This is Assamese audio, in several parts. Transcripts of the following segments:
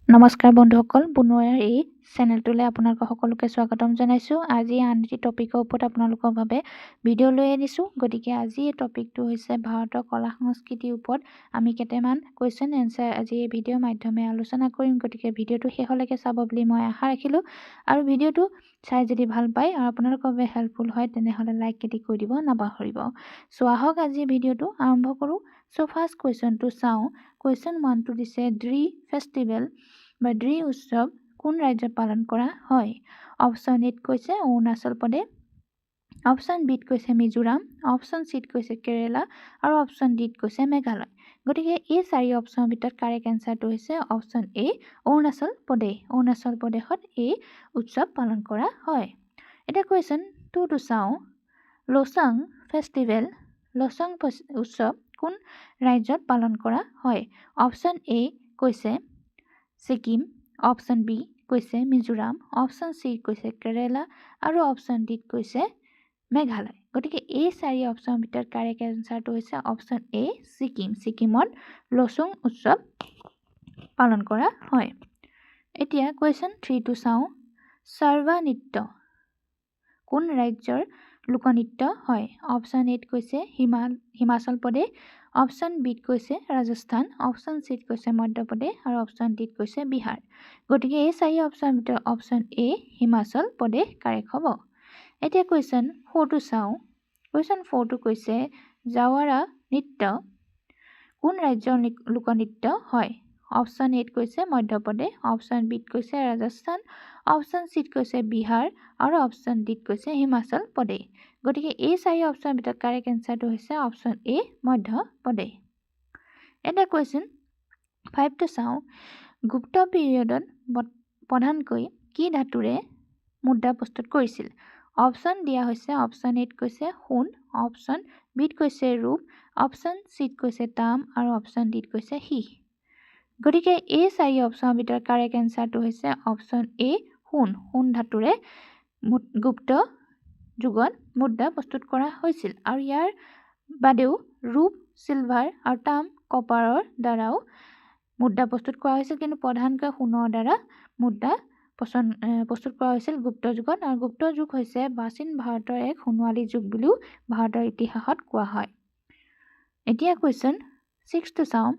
নমস্কাৰ বন্ধুসকল, পুনৰায় এই চেনেলটোলৈ আপোনালোকক সকলোকে স্বাগতম জনাইছোঁ। আজি আন এটি টপিকৰ ওপৰত আপোনালোকৰ বাবে ভিডিঅ' লৈ আনিছোঁ। গতিকে আজি এই টপিকটো হৈছে ভাৰতৰ কলা সংস্কৃতিৰ ওপৰত আমি কেইটামান কুৱেশ্যন এনচাৰ আজি এই ভিডিঅ'ৰ মাধ্যমে আলোচনা কৰিম। গতিকে ভিডিঅ'টো শেষলৈকে চাব বুলি মই আশা ৰাখিলোঁ। আৰু ভিডিঅ'টো চাই যদি ভাল পায় আৰু আপোনালোকৰ বাবে হেল্পফুল হয় তেনেহ'লে লাইক কেটি কৰি দিব নাপাহৰিব। চ' আহক আজি ভিডিঅ'টো আৰম্ভ কৰোঁ। চ' ফাৰ্ষ্ট কুৱেশ্যনটো চাওঁ। কুৱেশ্যন 1টো দিছে ড্ৰি ফেষ্টিভেল বা ড্ৰি উৎসৱ কোন ৰাজ্যত পালন কৰা হয়? অপশ্যন এত কৈছে অৰুণাচল প্ৰদেশ, অপশ্যন বিত কৈছে মিজোৰাম, অপশ্যন চিত কৈছে কেৰেলা আৰু অপশ্যন ডিত কৈছে মেঘালয়। গতিকে এই চাৰি অপশ্যনৰ ভিতৰত কাৰেক্ট এনচাৰটো হৈছে অপশ্যন এ অৰুণাচল প্ৰদেশ। অৰুণাচল প্ৰদেশত এই উৎসৱ পালন কৰা হয়। এতিয়া কুৱেশ্যন 2টো চাওঁ। লোচাং ফেষ্টিভেল উৎসৱ কোন ৰাজ্যত পালন কৰা হয়? অপশ্যন এ কৈছে ছিকিম, অপশ্যন বি কৈছে মিজোৰাম, অপশ্যন চি কৈছে কেৰেলা আৰু অপশ্যন ডিত কৈছে মেঘালয়। গতিকে এই চাৰি অপশ্যনৰ ভিতৰত কাৰেক্ট এনচাৰটো হৈছে অপশ্যন এ ছিকিম। ছিকিমত লোচুং উৎসৱ পালন কৰা হয়। এতিয়া কুৱেশ্যন 3টো চাওঁ। চাৰবা নৃত্য কোন ৰাজ্যৰ লোকনৃত্য হয়? অপশ্যন এত কৈছে হিমাচল প্ৰদেশ, অপশ্যন বিত কৈছে ৰাজস্থান, অপশ্যন চিত কৈছে মধ্যপ্ৰদেশ আৰু অপশ্যন ডিত কৈছে বিহাৰ। গতিকে এই চাৰি অপশ্যনৰ ভিতৰত option A Himachal Pradesh correct হ'ব। এতিয়া কুৱেশ্যন 4টো চাওঁ। কুৱেশ্যন 4টো কৈছে জাৱাৰা নৃত্য কোন ৰাজ্যৰ লোকনৃত্য হয়? অপশ্যন এত কৈছে মধ্যপ্ৰদেশ, অপশ্যন বিত কৈছে ৰাজস্থান, অপশ্যন চিত কৈছে বিহাৰ আৰু অপশ্যন ডিত কৈছে হিমাচল প্ৰদেশ। গতিকে এই চাৰি অপশ্যনৰ ভিতৰত কাৰেক্ট এনচাৰটো হৈছে অপশ্যন এ মধ্যপ্ৰদেশ। এতিয়া কুৱেশ্যন 5টো চাওঁ। গুপ্ত পিৰিয়ডত প্ৰধানকৈ কি ধাতুৰে মুদ্ৰা প্ৰস্তুত কৰিছিল? অপশ্যন দিয়া হৈছে অপশ্যন এত কৈছে সোণ, অপশ্যন বিত কৈছে ৰূপ, অপশ্যন চিত কৈছে তাম আৰু অপশ্যন ডিত কৈছে সীহ। গতিকে এই চাৰি অপশ্যনৰ ভিতৰত কাৰেক্ট এনচাৰটো হৈছে অপশ্যন এ সোণ। সোণ ধাতুৰে গুপ্ত যুগত মুদ্ৰা প্ৰস্তুত কৰা হৈছিল। আৰু ইয়াৰ বাদেও ৰূপ, চিলভাৰ আৰু তাম, কপাৰৰ দ্বাৰাও মুদ্ৰা প্ৰস্তুত কৰা হৈছিল, কিন্তু প্ৰধানকৈ সোণৰ দ্বাৰা মুদ্ৰা প্ৰস্তুত কৰা হৈছিল গুপ্ত যুগত। আৰু গুপ্ত যুগ হৈছে প্ৰাচীন ভাৰতৰ এক সোণোৱালী যুগ বুলিও ভাৰতৰ ইতিহাসত কোৱা হয়। এতিয়া কুৱেশ্যন 6টো চাওঁ।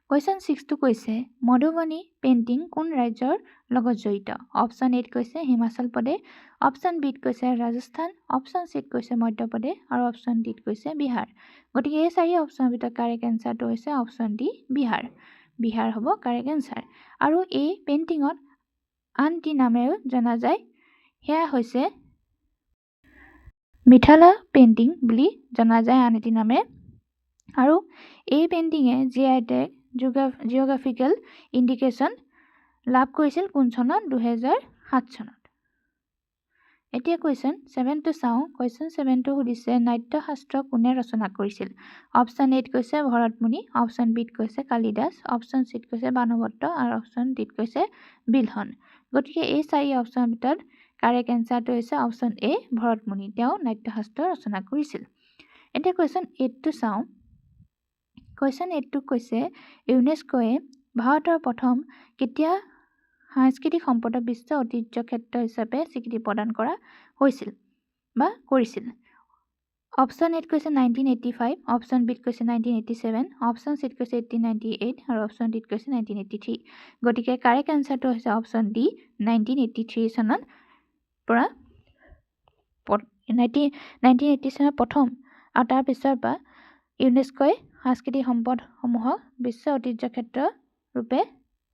কুৱেশ্যন 6টো কৈছে মধুবনী পেইণ্টিং কোন ৰাজ্যৰ লগত জড়িত? অপশ্যন এত কৈছে হিমাচল প্ৰদেশ, অপশ্যন বিত কৈছে ৰাজস্থান, অপশ্যন চিত কৈছে মধ্যপ্ৰদেশ আৰু অপশ্যন ডিত কৈছে বিহাৰ। গতিকে এই চাৰি অপশ্যনৰ ভিতৰত কাৰেক্ট এনচাৰটো হৈছে অপশ্যন ডি বিহাৰ। বিহাৰ হ'ব কাৰেক্ট এনচাৰ। আৰু এই পেইণ্টিঙত আন এটি নামেৰেও জনা যায়, সেয়া হৈছে মিথালা পেইণ্টিং বুলি জনা যায় আন এটি নামে। আৰু এই পেইণ্টিঙে GI টেগ জিঅ'গ্ৰাফিকেল ইণ্ডিকেশ্যন লাভ কৰিছিল কোন চনত? 2007 চনত। এতিয়া কুৱেশ্যন 7টো চাওঁ। কুৱেশ্যন 7টো সুধিছে নাট্যশাস্ত্ৰ কোনে ৰচনা কৰিছিল? অপশ্যন এত কৈছে ভৰতমুনি, অপশ্যন বিত কৈছে কালিদাস, অপশ্যন চিত কৈছে বাণভট্ট আৰু অপশ্যন ডিত কৈছে বিলহন। গতিকে এই চাৰি অপশ্যনৰ ভিতৰত কাৰেক্ট এনচাৰটো হৈছে অপশ্যন এ ভৰতমুনি। তেওঁ নাট্যশাস্ত্ৰ ৰচনা কৰিছিল। এতিয়া কুৱেশ্যন 8টো চাওঁ। কুৱেশ্যন 8টো কৈছে ইউনেস্কোৱে ভাৰতৰ প্ৰথম কেতিয়া সাংস্কৃতিক সম্পদক বিশ্ব ঐতিহ্য ক্ষেত্ৰ হিচাপে স্বীকৃতি প্ৰদান কৰা হৈছিল বা কৰিছিল? অপশ্যন এত কৈছে 1985, অপশ্যন বিত কৈছে 1987, অপশ্যন চিত কৈছে 1898 আৰু অপশ্যন ডিত কৈছে 1983। গতিকে কাৰেক্ট এনচাৰটো হৈছে অপশ্যন ডি 1983 চনত পৰা 1980 চনত প্ৰথম আৰু তাৰপিছৰ পৰা ইউনেস্কোই সাংস্কৃতিক সম্পদসমূহক বিশ্ব ঐতিহ্য ক্ষেত্ৰ ৰূপে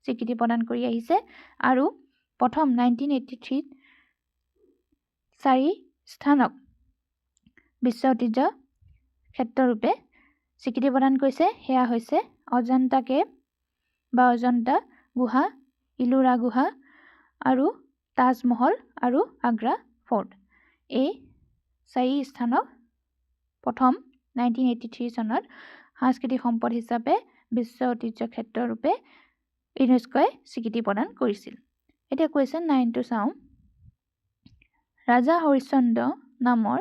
স্বীকৃতি প্ৰদান কৰি আহিছে। আৰু প্ৰথম 1983 4 স্থানক বিশ্ব ঐতিহ্য ক্ষেত্ৰ ৰূপে স্বীকৃতি প্ৰদান কৰিছে। সেয়া হৈছে অজন্তা কেভ বা অজন্তা গুহা, ইলোৰা গুহা আৰু তাজমহল আৰু আগ্ৰা ফৰ্ট। এই 4 স্থানক প্ৰথম 1983 চনত সাংস্কৃতিক সম্পদ হিচাপে বিশ্ব ঐতিহ্য ক্ষেত্ৰ ৰূপে ইউনেস্কোই স্বীকৃতি প্ৰদান কৰিছিল। এতিয়া কুৱেশ্যন 9টো চাওঁ। ৰাজা হৰিশ্চন্দ্ৰ নামৰ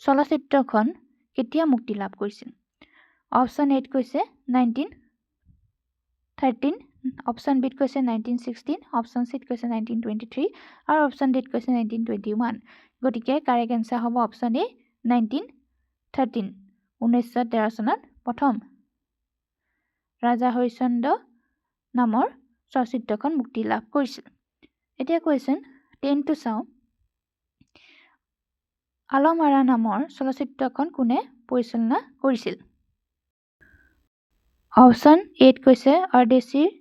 চলচ্চিত্ৰখন কেতিয়া মুক্তি লাভ কৰিছিল? অপশ্যন এত কৈছে 19 13, অপশ্যন বিত কৈছে 1916, অপশ্যন চিত কৈছে 1923 আৰু অপশ্যন ডিত কৈছে 1921। গতিকে কাৰেক্ট এনচাৰ হ'ব অপশ্যন এ 1913। 1913 চনত প্ৰথম ৰাজা হৰিশ্চন্দ্ৰ নামৰ চলচ্চিত্ৰখন মুক্তি লাভ কৰিছিল। এতিয়া কুৱেশ্যন 10 টো চাওঁ। আলমাৰা নামৰ চলচ্চিত্ৰখন কোনে পৰিচালনা কৰিছিল? অপশ্যন এত কৈছে অৰ্দেশীৰ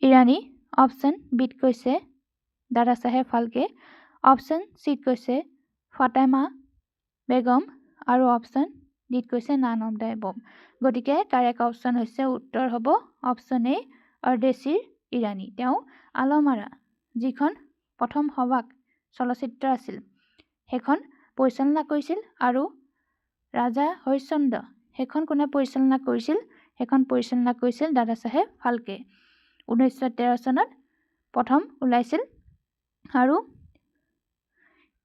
ইৰাণী, অপশ্যন বিত কৈছে দাদা চাহেব ফাল্কে, অপশ্যন চিত কৈছে ফাতেমা বেগম আৰু অপশ্যন ডিত কৈছে নান অফ দ্য এবভ। গতিকে কাৰেক্ট অপশ্যন হৈছে উত্তৰ হ'ব অপশ্যন এ অৰ্দেশীৰ ইৰাণী। তেওঁ আলমাৰা যিখন প্ৰথম সবাক চলচ্চিত্ৰ আছিল সেইখন পৰিচালনা কৰিছিল আৰু ৰাজা হৰিশ্চন্দ্ৰ সেইখন কোনে পৰিচালনা কৰিছিল? সেইখন পৰিচালনা কৰিছিল দাদা চাহেব ফাল্কে। 1913 চনত প্ৰথম ওলাইছিল আৰু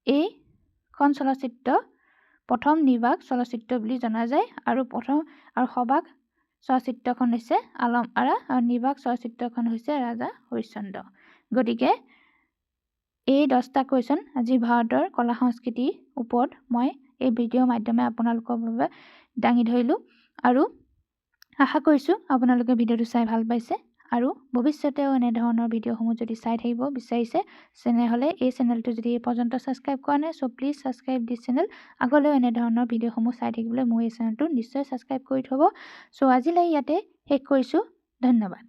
এইখন চলচ্চিত্ৰ প্ৰথম নিৰ্বাক চলচ্চিত্ৰ বুলি জনা যায় আৰু সবাক চলচ্চিত্ৰখন হৈছে আলমাৰা আৰু নিৰ্বাক চলচ্চিত্ৰখন হৈছে ৰাজা হৰিশ্চন্দ্ৰ। গতিকে এই 10টা কুৱেশ্যন আজি ভাৰতৰ কলা সংস্কৃতিৰ ওপৰত মই এই ভিডিঅ'ৰ মাধ্যমে আপোনালোকৰ বাবে দাঙি ধৰিলোঁ আৰু আশা কৰিছোঁ আপোনালোকে ভিডিঅ'টো চাই ভাল পাইছে আৰু ভৱিষ্যতেও এনেধৰণৰ ভিডিঅ'সমূহ যদি চাই থাকিব বিচাৰিছে তেনেহ'লে এই চেনেলটো যদি এই পৰ্যন্ত ছাবস্ক্ৰাইব কৰা নাই চ' প্লিজ ছাবস্ক্ৰাইব দিছ চেনেল। আগলৈও এনেধৰণৰ ভিডিঅ'সমূহ চাই থাকিবলৈ মোৰ এই চেনেলটো নিশ্চয় ছাবস্ক্ৰাইব কৰি থ'ব। চ' আজিলৈ ইয়াতে শেষ কৰিছোঁ। ধন্যবাদ।